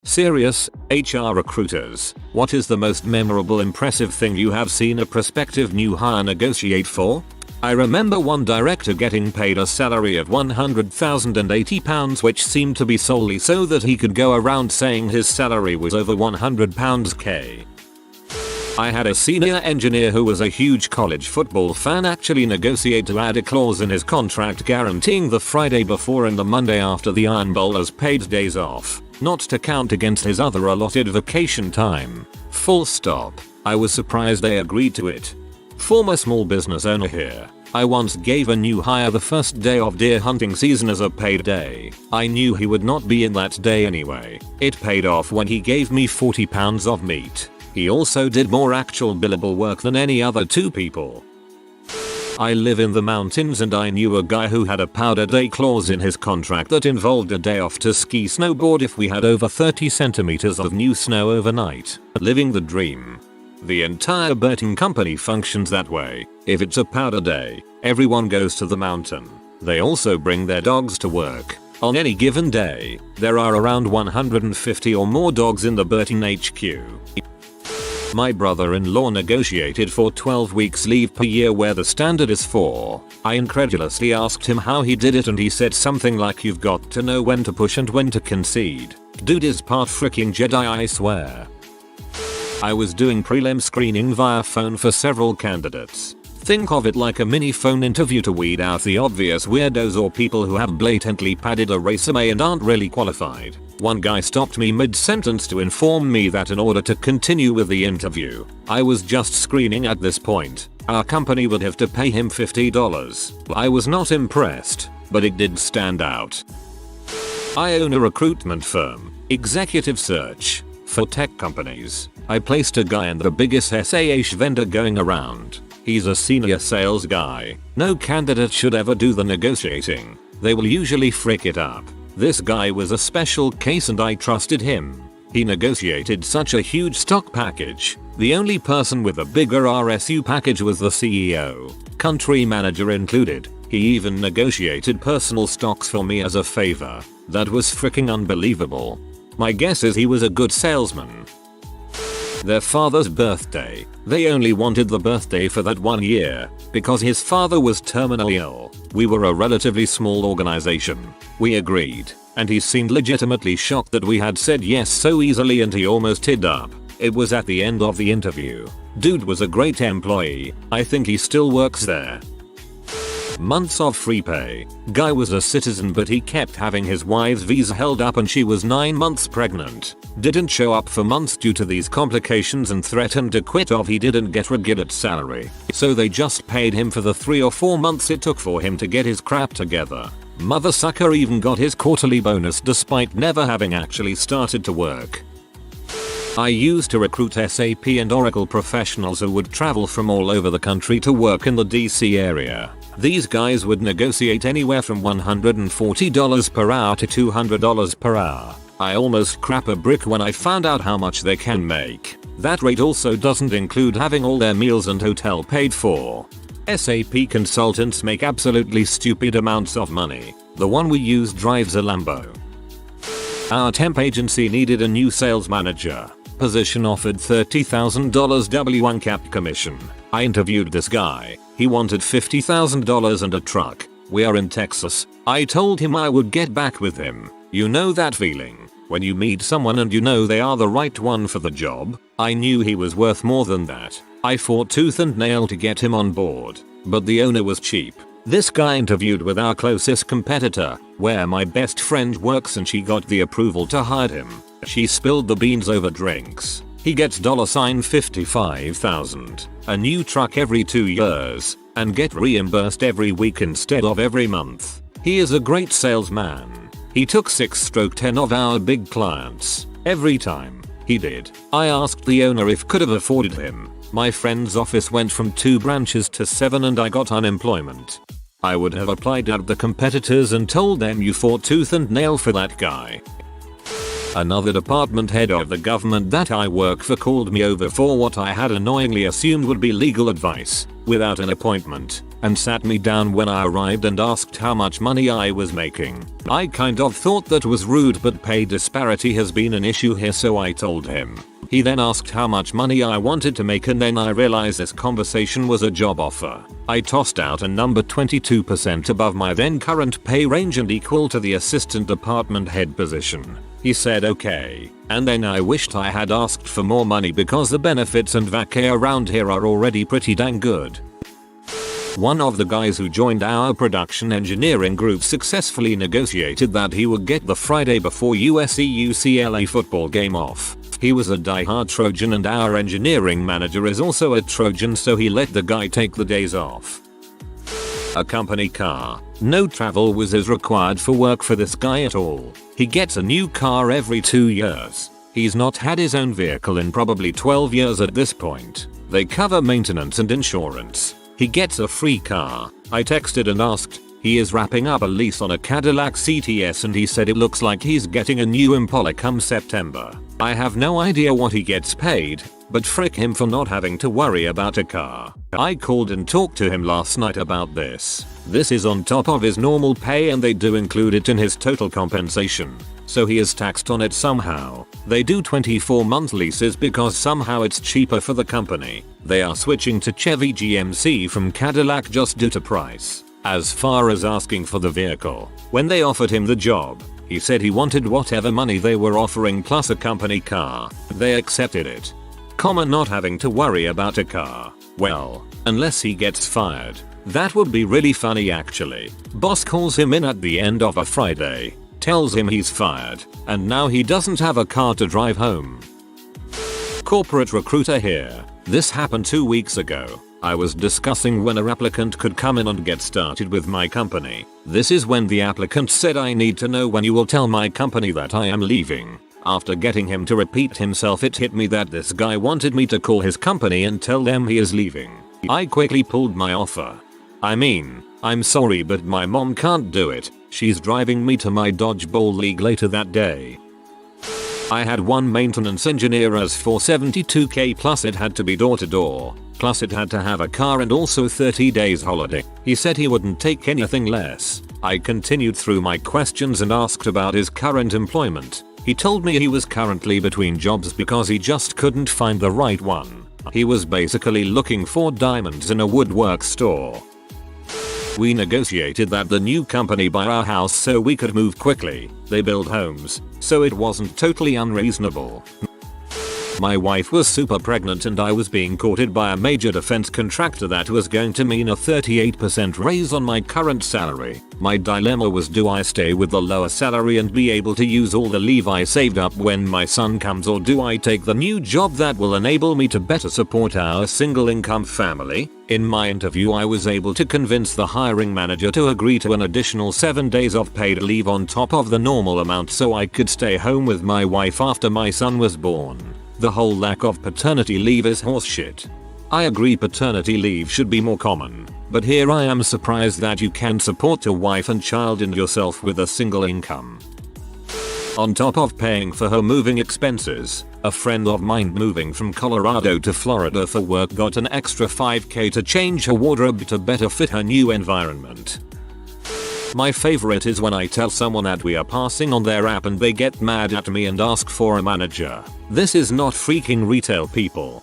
Serious, HR recruiters, what is the most memorable impressive thing you have seen a prospective new hire negotiate for? I remember one director getting paid a salary of £100,080 which seemed to be solely so that he could go around saying his salary was over £100k. I had a senior engineer who was a huge college football fan actually negotiate to add a clause in his contract guaranteeing the Friday before and the Monday after the Iron Bowl as paid days off, not to count against his other allotted vacation time. Full stop. I was surprised they agreed to it. Former small business owner here. I once gave a new hire the first day of deer hunting season as a paid day. I knew he would not be in that day anyway. It paid off when he gave me 40 pounds of meat. He also did more actual billable work than any other two people. I live in the mountains and I knew a guy who had a powder day clause in his contract that involved a day off to ski snowboard if we had over 30 centimeters of new snow overnight. Living the dream. The entire boating company functions that way. If it's a powder day, everyone goes to the mountain. They also bring their dogs to work. On any given day, there are around 150 or more dogs in the boating HQ. My brother-in-law negotiated for 12 weeks leave per year where the standard is 4. I incredulously asked him how he did it and he said something like you've got to know when to push and when to concede. Dude is part freaking Jedi, I swear. I was doing prelim screening via phone for several candidates. Think of it like a mini phone interview to weed out the obvious weirdos or people who have blatantly padded a resume and aren't really qualified. One guy stopped me mid-sentence to inform me that in order to continue with the interview, I was just screening at this point. Our company would have to pay him $50. I was not impressed, but it did stand out. I own a recruitment firm, executive search, for tech companies. I placed a guy in the biggest SaaS vendor going around. He's a senior sales guy. No candidate should ever do the negotiating. They will usually frick it up. This guy was a special case and I trusted him. He negotiated such a huge stock package. The only person with a bigger RSU package was the CEO, country manager included. He even negotiated personal stocks for me as a favor. That was freaking unbelievable. My guess is he was a good salesman. Their father's birthday. They only wanted the birthday for that 1 year because his father was terminally ill. We were a relatively small organization. We agreed, and he seemed legitimately shocked that we had said yes so easily and he almost teared up. It was at the end of the interview. Dude was a great employee. I think he still works there. Months of free pay. Guy was a citizen but he kept having his wife's visa held up and she was 9 months pregnant. Didn't show up for months due to these complications and threatened to quit if he didn't get regular salary. So they just paid him for the 3 or 4 months it took for him to get his crap together. Mother sucker even got his quarterly bonus despite never having actually started to work. I used to recruit SAP and Oracle professionals who would travel from all over the country to work in the DC area. These guys would negotiate anywhere from $140 per hour to $200 per hour. I almost crap a brick when I found out how much they can make. That rate also doesn't include having all their meals and hotel paid for. SAP consultants make absolutely stupid amounts of money. The one we use drives a Lambo. Our temp agency needed a new sales manager. Position offered $30,000 W1 cap commission. I interviewed this guy. He wanted $50,000 and a truck. We are in Texas. I told him I would get back with him. You know that feeling when you meet someone and you know they are the right one for the job. I knew he was worth more than that. I fought tooth and nail to get him on board, but the owner was cheap. This guy interviewed with our closest competitor, where my best friend works, and she got the approval to hire him. She spilled the beans over drinks. He gets $55,000, a new truck every 2 years, and get reimbursed every week instead of every month. He is a great salesman. He took 6-10 of our big clients. Every time he did, I asked the owner if could have afforded him. My friend's office went from 2 branches to 7 and I got unemployment. I would have applied at the competitors and told them you fought tooth and nail for that guy. Another department head of the government that I work for called me over for what I had annoyingly assumed would be legal advice. without an appointment and sat me down when I arrived and asked how much money I was making. I kind of thought that was rude, but pay disparity has been an issue here, so I told him. He then asked how much money I wanted to make, and then I realized this conversation was a job offer. I tossed out a number 22% above my then current pay range and equal to the assistant department head position. He said okay, and then I wished I had asked for more money because the benefits and vacay around here are already pretty dang good. One of the guys who joined our production engineering group successfully negotiated that he would get the Friday before USC-UCLA football game off. He was a die-hard Trojan, and our engineering manager is also a Trojan, so he let the guy take the days off. A company car. No travel was required for work for this guy at all. He gets a new car every 2 years. He's not had his own vehicle in probably 12 years at this point. They cover maintenance and insurance. He gets a free car. I texted and asked. He is wrapping up a lease on a Cadillac CTS, and he said it looks like he's getting a new Impala come September. I have no idea what he gets paid, but frick him for not having to worry about a car. I called and talked to him last night about this. This is on top of his normal pay, and they do include it in his total compensation. So he is taxed on it somehow. They do 24-month leases because somehow it's cheaper for the company. They are switching to Chevy GMC from Cadillac just due to price. As far as asking for the vehicle, when they offered him the job, he said he wanted whatever money they were offering plus a company car. They accepted it. Not having to worry about a car. Well, unless he gets fired. That would be really funny actually. Boss calls him in at the end of a Friday, tells him he's fired, and now he doesn't have a car to drive home. Corporate recruiter here. This happened 2 weeks ago. I was discussing when a applicant could come in and get started with my company. This is when the applicant said, I need to know when you will tell my company that I am leaving. After getting him to repeat himself, it hit me that this guy wanted me to call his company and tell them he is leaving. I quickly pulled my offer. I mean, I'm sorry, but my mom can't do it. She's driving me to my dodgeball league later that day. I had one maintenance engineer as for $72K, plus it had to be door to door. Plus it had to have a car and also 30 days holiday. He said he wouldn't take anything less. I continued through my questions and asked about his current employment. He told me he was currently between jobs because he just couldn't find the right one. He was basically looking for diamonds in a woodwork store. We negotiated that the new company buy our house so we could move quickly. They build homes, so it wasn't totally unreasonable. My wife was super pregnant and I was being courted by a major defense contractor that was going to mean a 38% raise on my current salary. My dilemma was, do I stay with the lower salary and be able to use all the leave I saved up when my son comes, or do I take the new job that will enable me to better support our single income family? In my interview, I was able to convince the hiring manager to agree to an additional 7 days of paid leave on top of the normal amount so I could stay home with my wife after my son was born. The whole lack of paternity leave is horseshit. I agree paternity leave should be more common, but here I am surprised that you can support your wife and child and yourself with a single income. On top of paying for her moving expenses, a friend of mine moving from Colorado to Florida for work got an extra $5K to change her wardrobe to better fit her new environment. My favorite is when I tell someone that we are passing on their app and they get mad at me and ask for a manager. This is not freaking retail, people.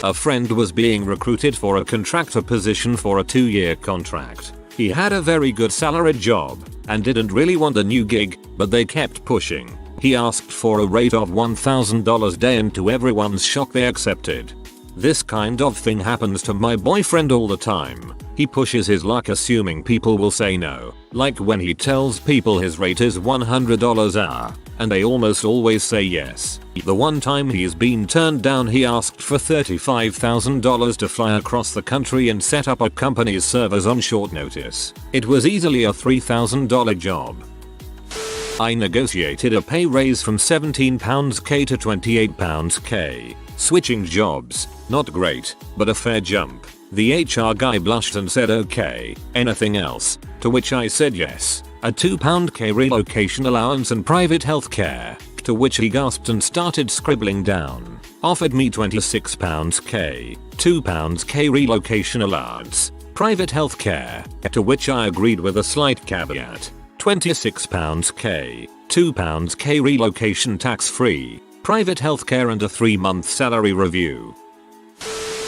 A friend was being recruited for a contractor position for a 2-year contract. He had a very good salaried job and didn't really want a new gig, but they kept pushing. He asked for a rate of $1,000 a day and to everyone's shock they accepted. This kind of thing happens to my boyfriend all the time. He pushes his luck assuming people will say no, like when he tells people his rate is $100 an hour, and they almost always say yes. The one time he's been turned down, he asked for $35,000 to fly across the country and set up a company's servers on short notice. It was easily a $3,000 job. I negotiated a pay raise from £17K to £28K. Switching jobs, not great, but a fair jump. The HR guy blushed and said okay, anything else? To which I said yes. A £2K relocation allowance and private healthcare, to which he gasped and started scribbling down. Offered me £26k, £2k relocation allowance, private healthcare, to which I agreed with a slight caveat. £26k, £2k relocation tax-free, private healthcare and a 3-month salary review.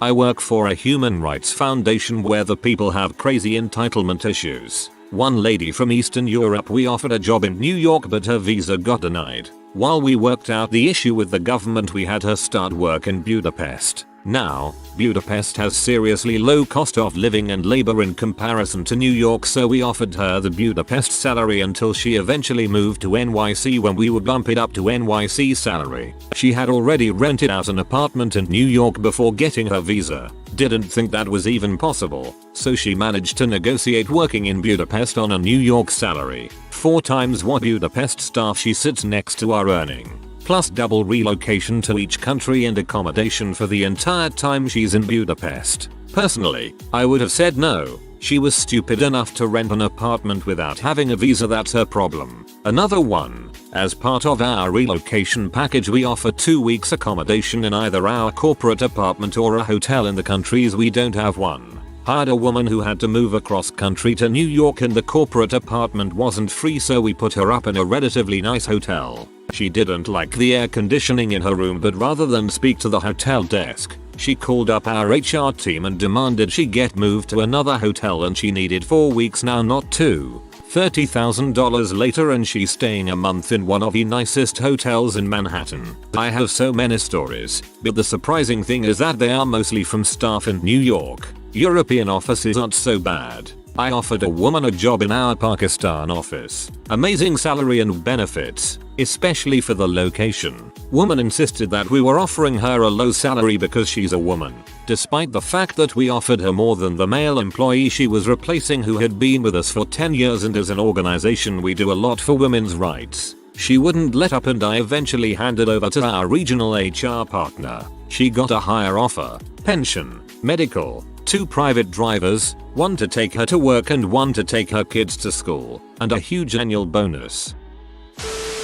I work for a human rights foundation where the people have crazy entitlement issues. One lady from Eastern Europe, we offered a job in New York but her visa got denied. While we worked out the issue with the government, we had her start work in Budapest. Now, Budapest has seriously low cost of living and labor in comparison to New York, so we offered her the Budapest salary until she eventually moved to NYC when we would bump it up to NYC salary. She had already rented out an apartment in New York before getting her visa. Didn't think that was even possible, so she managed to negotiate working in Budapest on a New York salary, 4 times what Budapest staff she sits next to are earning, plus double relocation to each country and accommodation for the entire time she's in Budapest. Personally, I would have said no. She was stupid enough to rent an apartment without having a visa, that's her problem. Another one. As part of our relocation package, we offer 2 weeks accommodation in either our corporate apartment or a hotel in the countries we don't have one. Hired a woman who had to move across country to New York and the corporate apartment wasn't free, so we put her up in a relatively nice hotel. She didn't like the air conditioning in her room, but rather than speak to the hotel desk, she called up our HR team and demanded she get moved to another hotel, and she needed 4 weeks now, not 2. $30,000 later and she's staying a month in one of the nicest hotels in Manhattan. I have so many stories, but the surprising thing is that they are mostly from staff in New York. European offices aren't so bad. I offered a woman a job in our Pakistan office. Amazing salary and benefits, especially for the location. Woman insisted that we were offering her a low salary because she's a woman, despite the fact that we offered her more than the male employee she was replacing, who had been with us for 10 years, and as an organization we do a lot for women's rights. She wouldn't let up and I eventually handed over to our regional HR partner. She got a higher offer, pension, medical, 2 private drivers, 1 to take her to work and 1 to take her kids to school, and a huge annual bonus.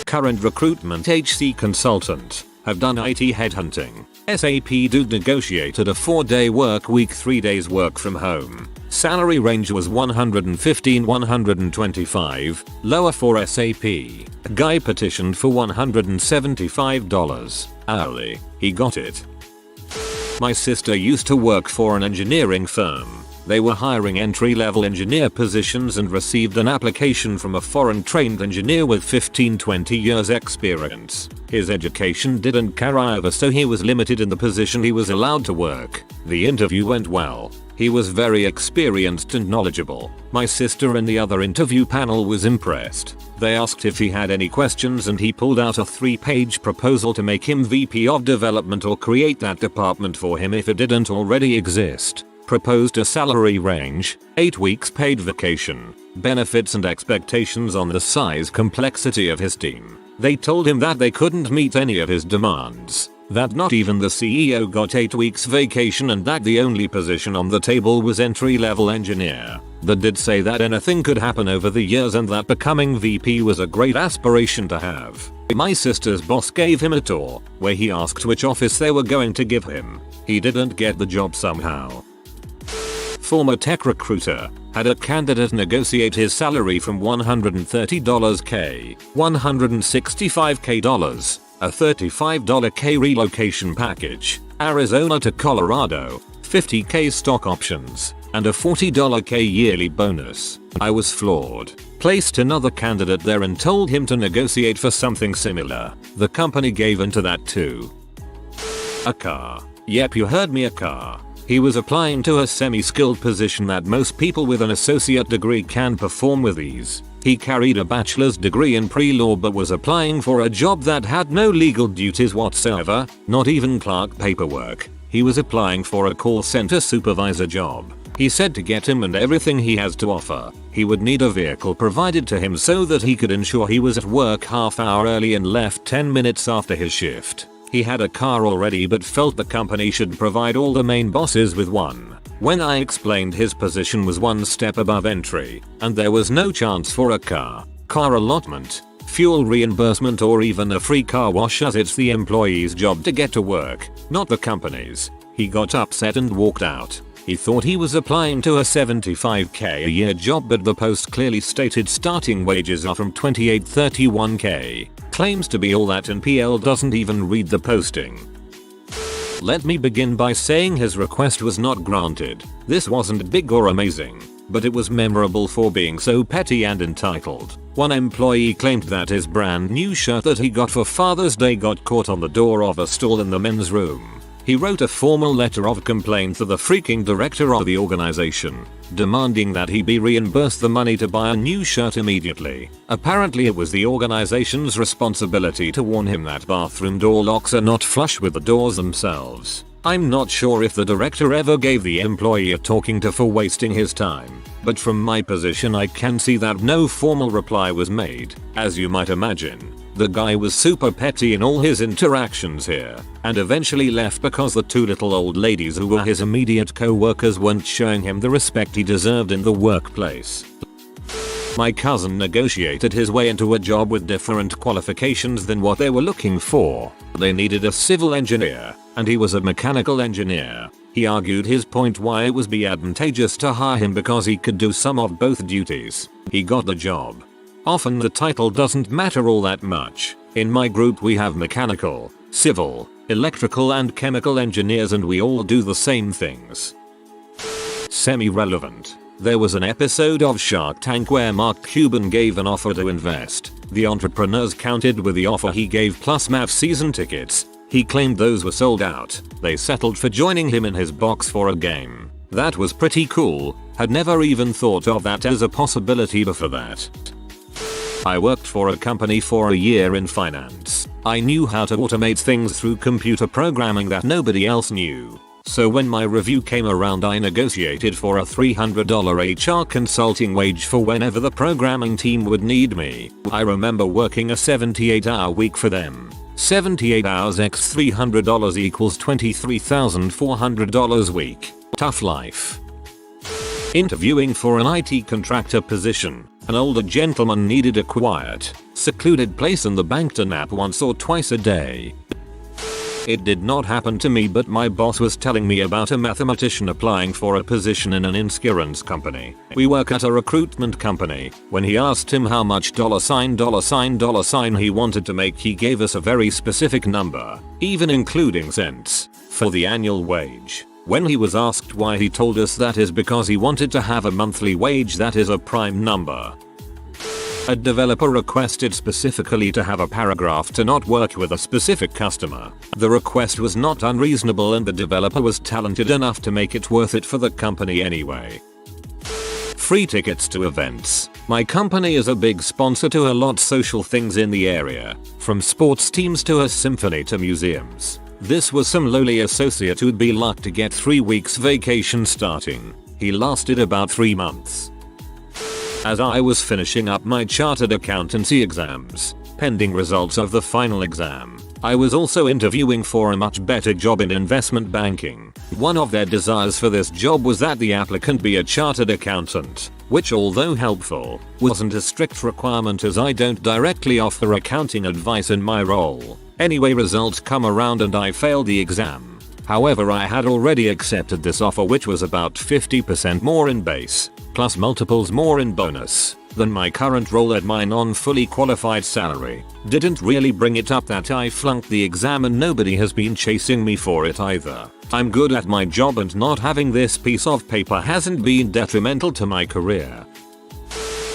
Current recruitment HC consultant. Have done IT headhunting. SAP dude negotiated a 4-day work week, 3 days work from home. Salary range was $115-125, lower for SAP. A guy petitioned for $175 hourly. He got it. My sister used to work for an engineering firm. They were hiring entry-level engineer positions and received an application from a foreign-trained engineer with 15-20 years experience. His education didn't carry over, so he was limited in the position he was allowed to work. The interview went well. He was very experienced and knowledgeable. My sister and the other interview panel was impressed. They asked if he had any questions and he pulled out a 3-page proposal to make him VP of development or create that department for him if it didn't already exist. Proposed a salary range, 8 weeks paid vacation, benefits and expectations on the size complexity of his team. They told him that they couldn't meet any of his demands, that not even the CEO got 8 weeks vacation, and that the only position on the table was entry-level engineer. They did say that anything could happen over the years and that becoming VP was a great aspiration to have. My sister's boss gave him a tour, where he asked which office they were going to give him. He didn't get the job somehow. Former tech recruiter had a candidate negotiate his salary from $130k, $165k, a $35k relocation package, Arizona to Colorado, $50k stock options, and a $40k yearly bonus. I was floored. Placed another candidate there and told him to negotiate for something similar. The company gave into that too. A car. Yep, you heard me, a car. He was applying to a semi-skilled position that most people with an associate degree can perform with ease. He carried a bachelor's degree in pre-law but was applying for a job that had no legal duties whatsoever, not even clerk paperwork. He was applying for a call center supervisor job. He said to get him and everything he has to offer, he would need a vehicle provided to him so that he could ensure he was at work half hour early and left 10 minutes after his shift. He had a car already but felt the company should provide all the main bosses with one. When I explained his position was 1 step above entry, and there was no chance for a car allotment, fuel reimbursement or even a free car wash, as it's the employee's job to get to work, not the company's. He got upset and walked out. He thought he was applying to a $75k a year job, but the post clearly stated starting wages are from $28-31k. Claims to be all that, and PL doesn't even read the posting. Let me begin by saying his request was not granted. This wasn't big or amazing, but it was memorable for being so petty and entitled. One employee claimed that his brand new shirt that he got for Father's Day got caught on the door of a stall in the men's room. He wrote a formal letter of complaint to the freaking director of the organization, demanding that he be reimbursed the money to buy a new shirt immediately. Apparently it was the organization's responsibility to warn him that bathroom door locks are not flush with the doors themselves. I'm not sure if the director ever gave the employee a talking to for wasting his time, but from my position I can see that no formal reply was made. As you might imagine, the guy was super petty in all his interactions here, and eventually left because the two little old ladies who were his immediate co-workers weren't showing him the respect he deserved in the workplace. My cousin negotiated his way into a job with different qualifications than what they were looking for. They needed a civil engineer, and he was a mechanical engineer. He argued his point why it would be advantageous to hire him because he could do some of both duties. He got the job. Often the title doesn't matter all that much. In my group we have mechanical, civil, electrical and chemical engineers, and we all do the same things. Semi-relevant. There was an episode of Shark Tank where Mark Cuban gave an offer to invest. The entrepreneurs counted with the offer he gave plus MAV season tickets. He claimed those were sold out. They settled for joining him in his box for a game. That was pretty cool. Had never even thought of that as a possibility before that. I worked for a company for a year in finance. I knew how to automate things through computer programming that nobody else knew. So when my review came around, I negotiated for a $300 HR consulting wage for whenever the programming team would need me. I remember working a 78-hour week for them. 78 hours x $300 equals $23,400 a week. Tough life. Interviewing for an IT contractor position. An older gentleman needed a quiet, secluded place in the bank to nap once or twice a day. It did not happen to me, but my boss was telling me about a mathematician applying for a position in an insurance company. We work at a recruitment company. When he asked him how much $$ he wanted to make, he gave us a very specific number, even including cents, for the annual wage. When he was asked why, he told us that is because he wanted to have a monthly wage that is a prime number. A developer requested specifically to have a paragraph to not work with a specific customer. The request was not unreasonable, and the developer was talented enough to make it worth it for the company anyway. Free tickets to events. My company is a big sponsor to a lot social things in the area, from sports teams to a symphony to museums. This was some lowly associate who'd be lucky to get 3 weeks vacation starting. He lasted about 3 months. As I was finishing up my chartered accountancy exams, pending results of the final exam, I was also interviewing for a much better job in investment banking. One of their desires for this job was that the applicant be a chartered accountant, which, although helpful, wasn't a strict requirement as I don't directly offer accounting advice in my role. Anyway, results come around and I failed the exam. However, I had already accepted this offer, which was about 50% more in base, plus multiples more in bonus, than my current role at my non-fully qualified salary. Didn't really bring it up that I flunked the exam, and nobody has been chasing me for it either. I'm good at my job, and not having this piece of paper hasn't been detrimental to my career.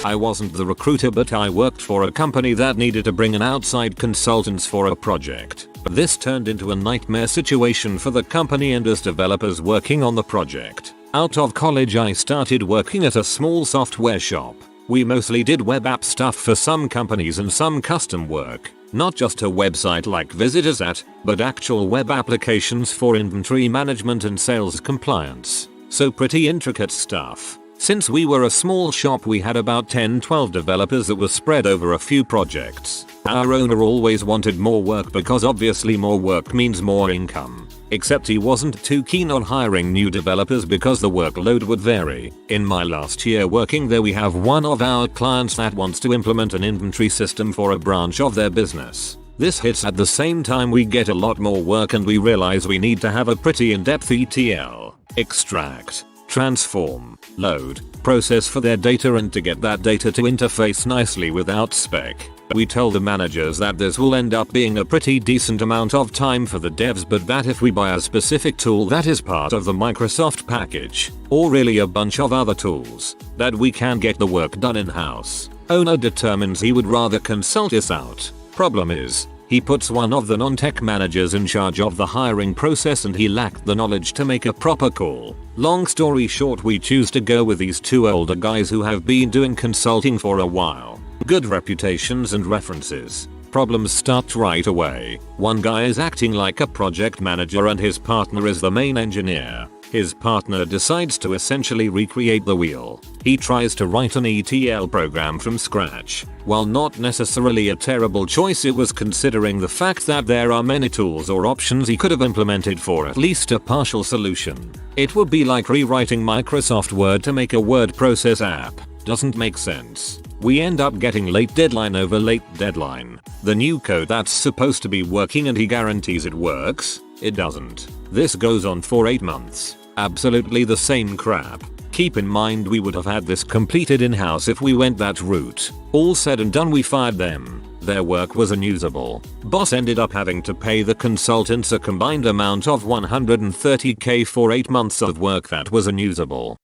I wasn't the recruiter, but I worked for a company that needed to bring in outside consultants for a project. This turned into a nightmare situation for the company and us developers working on the project. Out of college, I started working at a small software shop. We mostly did web app stuff for some companies and some custom work. Not just a website like Visitors at, but actual web applications for inventory management and sales compliance. So pretty intricate stuff. Since we were a small shop, we had about 10-12 developers that were spread over a few projects. Our owner always wanted more work because obviously more work means more income. Except he wasn't too keen on hiring new developers because the workload would vary. In my last year working there, we have one of our clients that wants to implement an inventory system for a branch of their business. This hits at the same time we get a lot more work and we realize we need to have a pretty in-depth ETL, extract, transform, load, process for their data, and to get that data to interface nicely without spec. We tell the managers that this will end up being a pretty decent amount of time for the devs, but that if we buy a specific tool that is part of the Microsoft package, or really a bunch of other tools, that we can get the work done in-house. Owner determines he would rather consult us out. Problem is, he puts one of the non-tech managers in charge of the hiring process and he lacked the knowledge to make a proper call. Long story short, we choose to go with these two older guys who have been doing consulting for a while. Good reputations and references. Problems start right away. One guy is acting like a project manager and his partner is the main engineer. His partner decides to essentially recreate the wheel. He tries to write an ETL program from scratch. While not necessarily a terrible choice, it was considering the fact that there are many tools or options he could have implemented for at least a partial solution. It would be like rewriting Microsoft Word to make a word process app. Doesn't make sense. We end up getting late deadline over late deadline. The new code that's supposed to be working and he guarantees it works, it doesn't. This goes on for 8 months. Absolutely the same crap. Keep in mind we would have had this completed in-house if we went that route. All said and done, we fired them. Their work was unusable. Boss ended up having to pay the consultants a combined amount of $130k for 8 months of work that was unusable.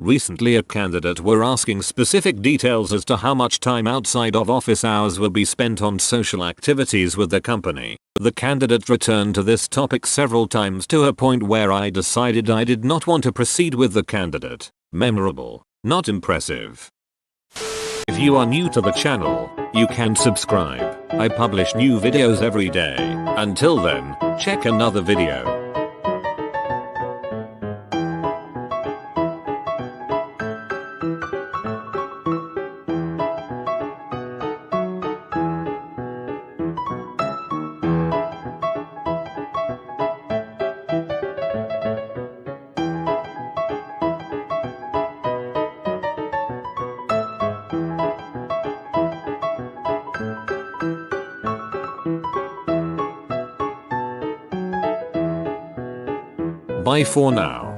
Recently a candidate were asking specific details as to how much time outside of office hours will be spent on social activities with the company. The candidate returned to this topic several times to a point where I decided I did not want to proceed with the candidate. Memorable, not impressive. If you are new to the channel, you can subscribe. I publish new videos every day. Until then, check another video. Bye for now.